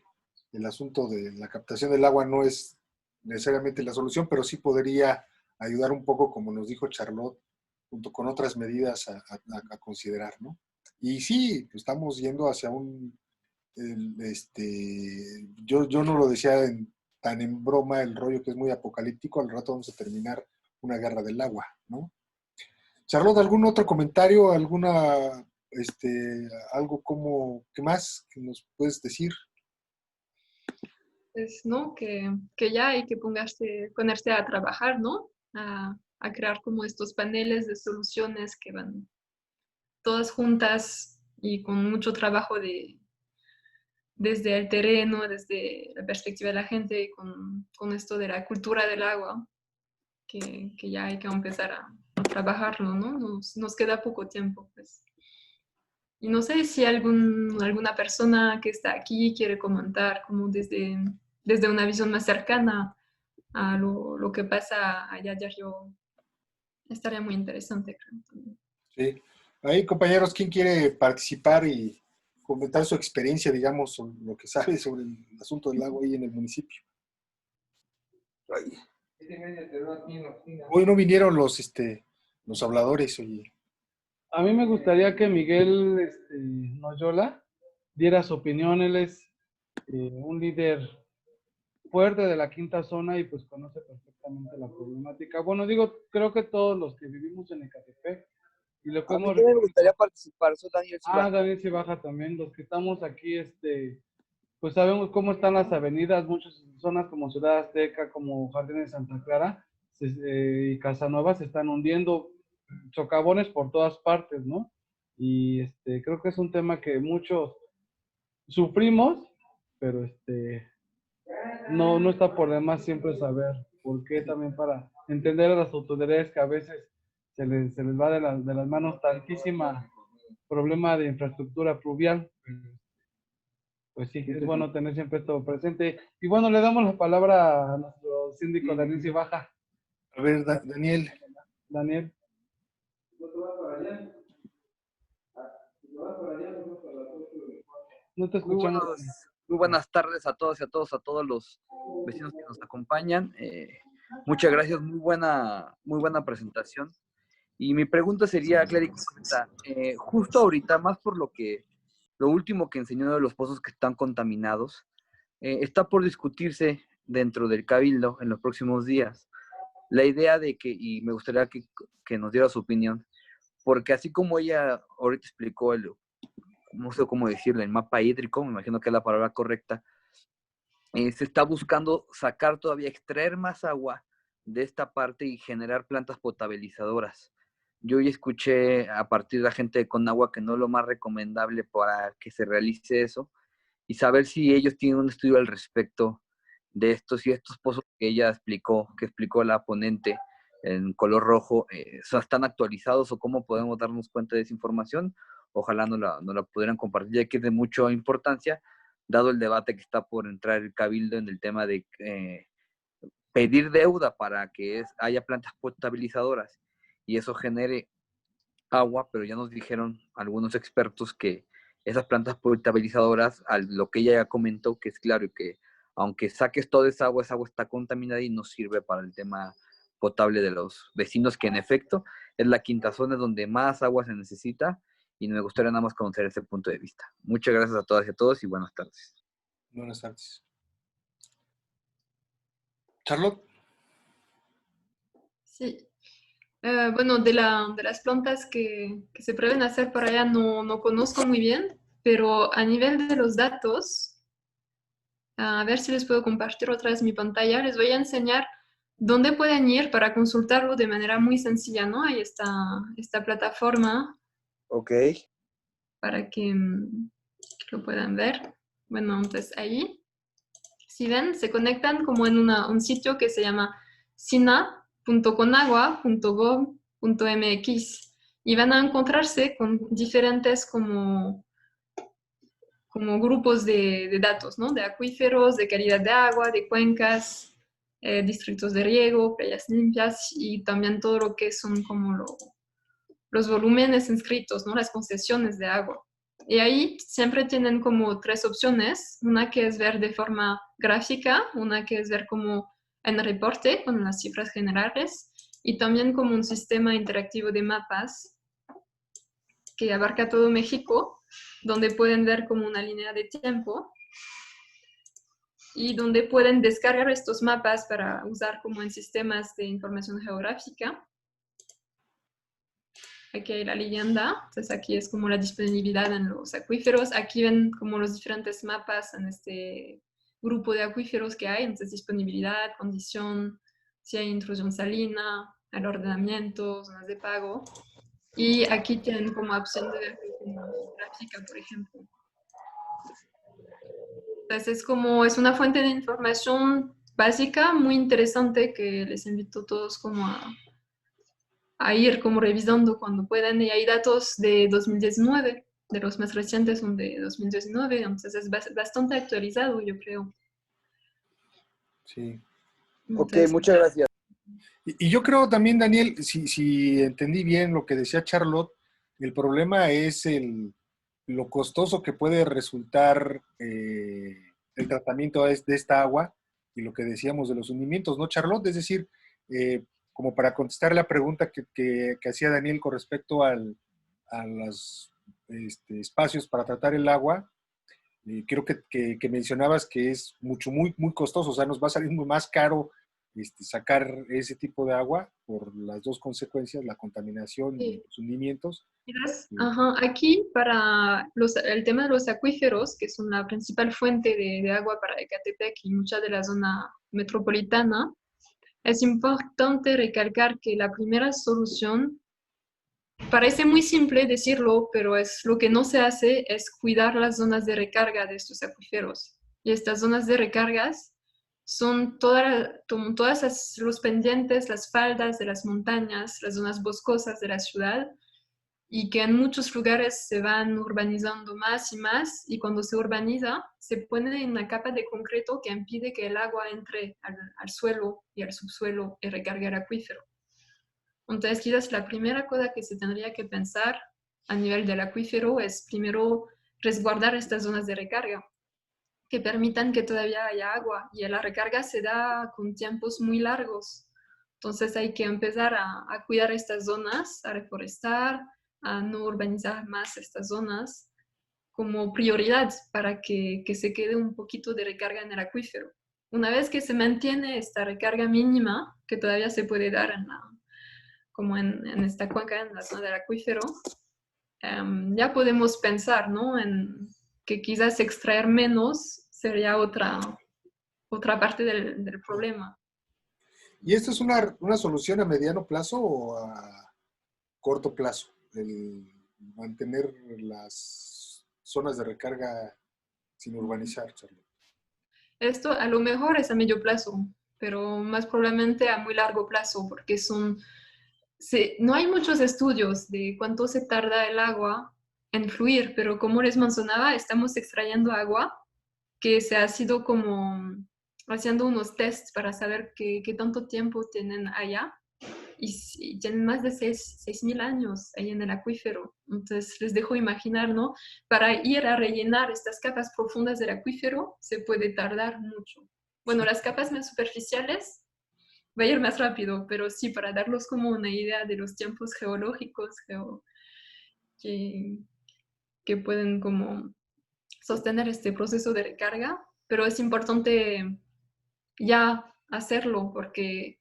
el asunto de la captación del agua no es necesariamente la solución, pero sí podría ayudar un poco, como nos dijo Charlotte, junto con otras medidas a considerar, ¿no? Y sí, pues estamos yendo hacia yo no lo decía tan en broma el rollo que es muy apocalíptico, al rato vamos a terminar una guerra del agua, ¿no? Charlotte, ¿algún otro comentario, algo como, qué más que nos puedes decir? Pues, ¿no? Que ya hay que ponerse a trabajar, ¿no? A crear como estos paneles de soluciones que van todas juntas y con mucho trabajo desde el terreno, desde la perspectiva de la gente, con esto de la cultura del agua, que ya hay que empezar a trabajarlo, ¿no? Nos queda poco tiempo, pues. Y no sé si alguna persona que está aquí quiere comentar como desde una visión más cercana a lo que pasa allá diario. Estaría muy interesante, creo. También. Sí. Ahí, compañeros, ¿quién quiere participar y comentar su experiencia, digamos, sobre lo que sabe sobre el asunto del agua ahí en el municipio? Ay. Hoy no vinieron los habladores, oye. A mí me gustaría que Miguel Noyola diera su opinión. Él es un líder fuerte de la quinta zona y pues conoce perfectamente la problemática. Bueno, digo, creo que todos los que vivimos en Ecatepec y lo que A mí hemos también me gustaría recorrido. participar, soy Daniel Silva. Daniel se baja también. Los que estamos aquí, pues sabemos cómo están las avenidas, muchas zonas como Ciudad Azteca, como Jardines de Santa Clara y Casanova se están hundiendo, socavones por todas partes, ¿no? Y creo que es un tema que muchos sufrimos pero no está por demás siempre saber por qué, también para entender a las autoridades que a veces se les va de las manos tantísima problema de infraestructura pluvial. Pues sí, es bueno tener siempre esto presente. Y bueno, le damos la palabra a nuestro síndico Daniel Cibaja. A ver, Daniel. Daniel. No te escuchamos. Muy buenas tardes a todos y a todos los vecinos que nos acompañan. Muchas gracias, muy buena presentación. Y mi pregunta sería, Clary, justo ahorita, más por lo último que enseñó de los pozos que están contaminados, está por discutirse dentro del Cabildo en los próximos días la idea de que, y me gustaría que nos diera su opinión, porque así como ella ahorita explicó no sé cómo decirlo, el mapa hídrico, me imagino que es la palabra correcta, se está buscando sacar todavía, extraer más agua de esta parte y generar plantas potabilizadoras. Yo ya escuché a partir de la gente de Conagua que no es lo más recomendable para que se realice eso, y saber si ellos tienen un estudio al respecto de estos y estos pozos que ella explicó la ponente en color rojo, están actualizados o cómo podemos darnos cuenta de esa información. Ojalá nos la pudieran compartir, ya que es de mucha importancia, dado el debate que está por entrar el Cabildo en el tema de pedir deuda para que haya plantas potabilizadoras y eso genere agua, pero ya nos dijeron algunos expertos que esas plantas potabilizadoras, lo que ella ya comentó, que es claro que aunque saques toda esa agua está contaminada y no sirve para el tema potable de los vecinos, que en efecto es la quinta zona donde más agua se necesita, y me gustaría nada más conocer ese punto de vista. Muchas gracias a todas y a todos y buenas tardes. Buenas tardes. Charlotte. Sí. Bueno, de las plantas que se pueden hacer para allá no conozco muy bien, pero a nivel de los datos, a ver si les puedo compartir otra vez mi pantalla. Les voy a enseñar dónde pueden ir para consultarlo de manera muy sencilla, ¿no? Ahí está esta plataforma Ok. para que lo puedan ver. Bueno, entonces ahí, si ven, se conectan como en un sitio que se llama sina.conagua.gov.mx y van a encontrarse con diferentes como grupos de datos, ¿no? De acuíferos, de calidad de agua, de cuencas, distritos de riego, playas limpias y también todo lo que son como los volúmenes inscritos, ¿no? Las concesiones de agua. Y ahí siempre tienen como tres opciones, una que es ver de forma gráfica, una que es ver como en reporte con las cifras generales y también como un sistema interactivo de mapas que abarca todo México, donde pueden ver como una línea de tiempo y donde pueden descargar estos mapas para usar como en sistemas de información geográfica. Aquí hay la leyenda, entonces aquí es como la disponibilidad en los acuíferos. Aquí ven como los diferentes mapas en este grupo de acuíferos que hay, entonces disponibilidad, condición, si hay intrusión salina, el ordenamiento, zonas de pago. Y aquí tienen como opción de ver como gráfica, por ejemplo. Entonces es una fuente de información básica muy interesante que les invito a todos como a ir como revisando cuando puedan. Y hay datos de 2019, de los más recientes son de 2019, entonces es bastante actualizado, yo creo. Sí. Entonces, Ok, muchas gracias. Y yo creo también, Daniel, si entendí bien lo que decía Charlotte, el problema es lo costoso que puede resultar el tratamiento de esta agua y lo que decíamos de los hundimientos, ¿no, Charlotte? Es decir, como para contestar la pregunta que hacía Daniel con respecto a los espacios para tratar el agua, creo que mencionabas que es muy, muy costoso, o sea, nos va a salir muy más caro sacar ese tipo de agua por las dos consecuencias, la contaminación y sí. los hundimientos. Ajá, aquí para el tema de los acuíferos, que son la principal fuente de agua para Ecatepec y mucha de la zona metropolitana, es importante recalcar que la primera solución, parece muy simple decirlo, pero es lo que no se hace, es cuidar las zonas de recarga de estos acuíferos. Y estas zonas de recargas son todas los pendientes, las faldas de las montañas, las zonas boscosas de la ciudad, y que en muchos lugares se van urbanizando más y más, y cuando se urbaniza se pone una capa de concreto que impide que el agua entre al suelo y al subsuelo y recargue el acuífero. Entonces quizás la primera cosa que se tendría que pensar a nivel del acuífero es primero resguardar estas zonas de recarga que permitan que todavía haya agua, y la recarga se da con tiempos muy largos. Entonces hay que empezar a cuidar estas zonas, a reforestar, a no urbanizar más estas zonas como prioridad para que se quede un poquito de recarga en el acuífero. Una vez que se mantiene esta recarga mínima, que todavía se puede dar como en esta cuenca, en la zona del acuífero, ya podemos pensar, ¿no?, en que quizás extraer menos sería otra parte del problema. ¿Y esto es una solución a mediano plazo o a corto plazo? El mantener las zonas de recarga sin urbanizar, Charlotte. Esto a lo mejor es a medio plazo, pero más probablemente a muy largo plazo, porque no hay muchos estudios de cuánto se tarda el agua en fluir, pero como les mencionaba, estamos extrayendo agua que se ha sido como haciendo unos tests para saber qué tanto tiempo tienen allá, y tienen más de 6.000 años ahí en el acuífero. Entonces les dejo imaginar, ¿no? Para ir a rellenar estas capas profundas del acuífero se puede tardar mucho. Bueno, las capas más superficiales va a ir más rápido, pero sí, para darlos como una idea de los tiempos geológicos que pueden como sostener este proceso de recarga, pero es importante ya hacerlo, porque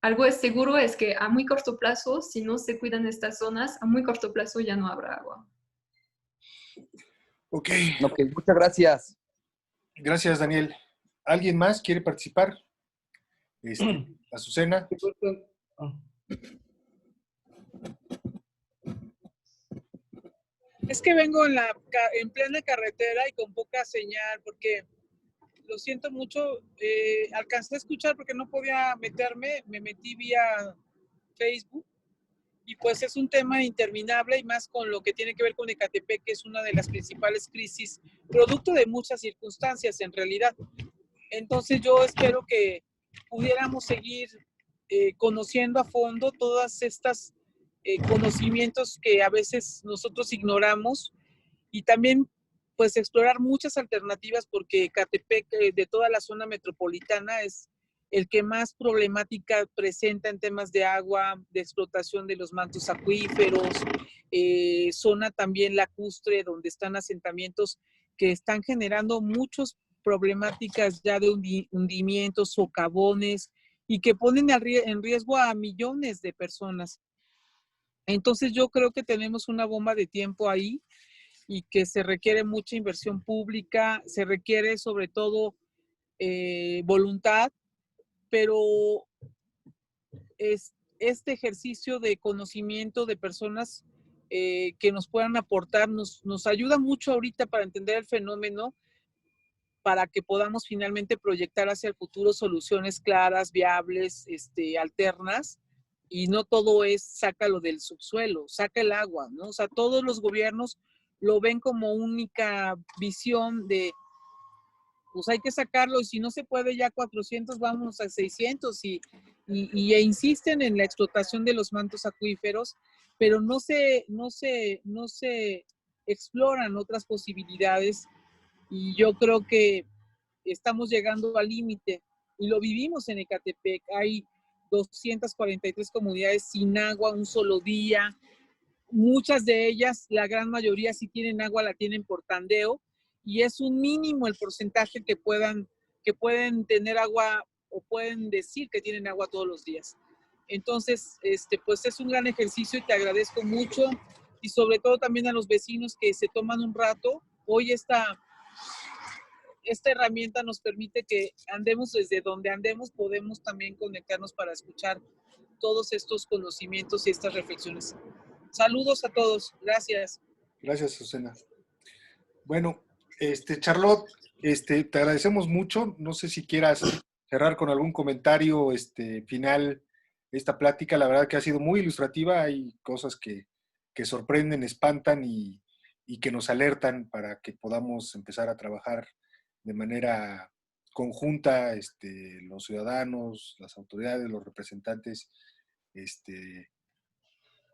algo es seguro, es que a muy corto plazo, si no se cuidan estas zonas, a muy corto plazo ya no habrá agua. Ok, Ok, muchas gracias. gracias, Daniel. ¿Alguien más quiere participar? Azucena. Es que vengo en plena carretera y con poca señal, porque lo siento mucho. Alcancé a escuchar porque no podía meterme, me metí vía Facebook, y pues es un tema interminable, y más con lo que tiene que ver con Ecatepec, que es una de las principales crisis, producto de muchas circunstancias en realidad. Entonces yo espero que pudiéramos seguir conociendo a fondo todas estas conocimientos que a veces nosotros ignoramos, y también pues explorar muchas alternativas, porque Ecatepec, de toda la zona metropolitana, es el que más problemática presenta en temas de agua, de explotación de los mantos acuíferos, zona también lacustre, donde están asentamientos que están generando muchas problemáticas ya de hundimientos, socavones, y que ponen en riesgo a millones de personas. Entonces yo creo que tenemos una bomba de tiempo ahí, y que se requiere mucha inversión pública, se requiere sobre todo voluntad, pero este ejercicio de conocimiento de personas que nos puedan aportar, nos ayuda mucho ahorita para entender el fenómeno, para que podamos finalmente proyectar hacia el futuro soluciones claras, viables, alternas, y no todo es sácalo del subsuelo, saca el agua, ¿no? O sea, todos los gobiernos lo ven como única visión de, pues hay que sacarlo, y si no se puede ya 400, vamos a 600, e insisten en la explotación de los mantos acuíferos, pero no se exploran otras posibilidades, y yo creo que estamos llegando al límite, y lo vivimos en Ecatepec. Hay 243 comunidades sin agua un solo día. Muchas de ellas, la gran mayoría, si tienen agua, la tienen por tandeo, y es un mínimo el porcentaje que pueden tener agua, o pueden decir que tienen agua todos los días. Entonces, pues es un gran ejercicio, y te agradezco mucho, y sobre todo también a los vecinos que se toman un rato. Hoy esta herramienta nos permite que andemos desde donde andemos, podemos también conectarnos para escuchar todos estos conocimientos y estas reflexiones. Saludos a todos. Gracias. Gracias, Azucena. Bueno, Charlotte, te agradecemos mucho. No sé si quieras cerrar con algún comentario final esta plática. La verdad que ha sido muy ilustrativa. Hay cosas que sorprenden, espantan y que nos alertan para que podamos empezar a trabajar de manera conjunta, los ciudadanos, las autoridades, los representantes,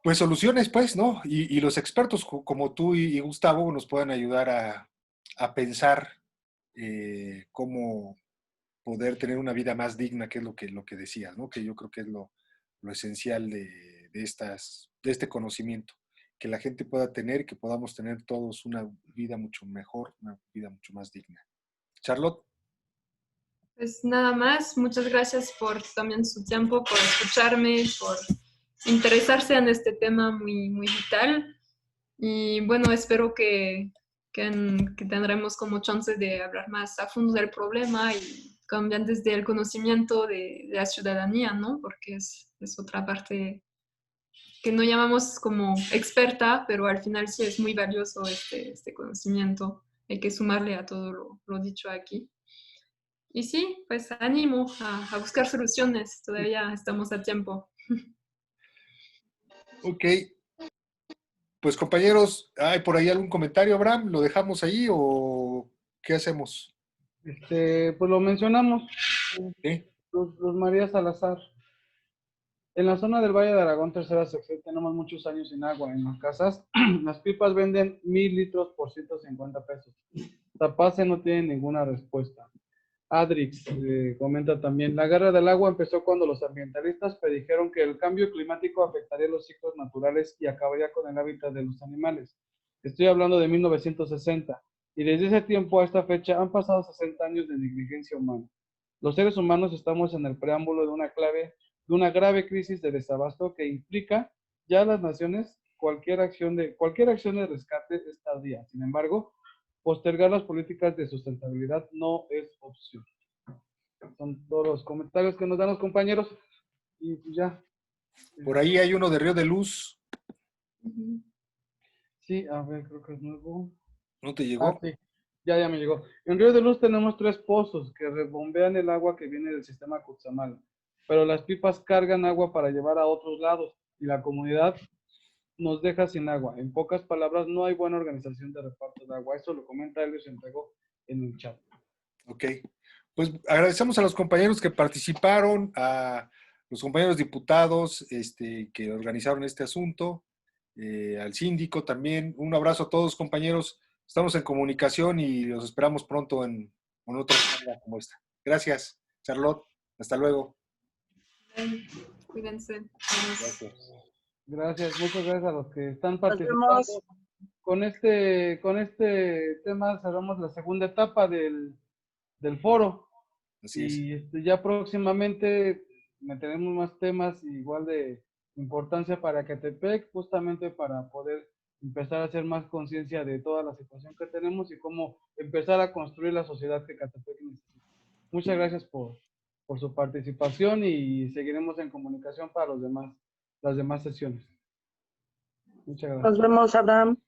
pues soluciones, pues, ¿no? Y los expertos como tú y Gustavo nos puedan ayudar a pensar cómo poder tener una vida más digna, que es lo que decías, ¿no? Que yo creo que es lo esencial de este conocimiento, que la gente pueda tener, que podamos tener todos una vida mucho mejor, una vida mucho más digna. Charlotte. Pues nada más, muchas gracias por también su tiempo, por escucharme, por interesarse en este tema muy, muy vital. Y bueno, espero que tendremos como chance de hablar más a fondo del problema y cambiar desde el conocimiento de la ciudadanía, ¿no? Porque es otra parte que no llamamos como experta, pero al final sí es muy valioso este conocimiento. Hay que sumarle a todo lo dicho aquí. Y sí, pues ánimo a buscar soluciones, todavía estamos a tiempo. Ok, pues compañeros, ¿hay por ahí algún comentario, Abraham? ¿Lo dejamos ahí o qué hacemos? Pues lo mencionamos, ¿Sí? Luz María Salazar. En la zona del Valle de Aragón, tercera sección, tenemos muchos años sin agua. En las casas, las pipas venden 1000 litros por 150 pesos. Tapace no tiene ninguna respuesta. Adrix comenta también, la guerra del agua empezó cuando los ambientalistas predijeron que el cambio climático afectaría los ciclos naturales y acabaría con el hábitat de los animales. Estoy hablando de 1960, y desde ese tiempo a esta fecha han pasado 60 años de negligencia humana. Los seres humanos estamos en el preámbulo de una grave crisis de desabasto que implica ya las naciones cualquier acción de rescate es tardía. Sin embargo, postergar las políticas de sustentabilidad no es opción. Son todos los comentarios que nos dan los compañeros y pues ya. Por ahí hay uno de Río de Luz. Sí, a ver, creo que es nuevo. ¿No te llegó? Sí, ya me llegó. En Río de Luz tenemos 3 pozos que rebombean el agua que viene del sistema Cutzamala, pero las pipas cargan agua para llevar a otros lados y la comunidad nos deja sin agua. En pocas palabras, no hay buena organización de reparto de agua. Eso lo comenta él y se entregó en el chat. Ok. Pues agradecemos a los compañeros que participaron, a los compañeros diputados que organizaron este asunto, al síndico también. Un abrazo a todos, compañeros. Estamos en comunicación y los esperamos pronto en otra charla como esta. Gracias, Charlotte. Hasta luego. Cuídense. Gracias. Gracias, muchas gracias a los que están Nos participando. vemos. Con este tema cerramos la segunda etapa del foro. Así es. Y ya próximamente meteremos más temas igual de importancia para Ecatepec, justamente para poder empezar a hacer más conciencia de toda la situación que tenemos y cómo empezar a construir la sociedad que Ecatepec necesita. Muchas gracias por su participación y seguiremos en comunicación para las demás sesiones. Muchas gracias. Nos vemos, Abraham.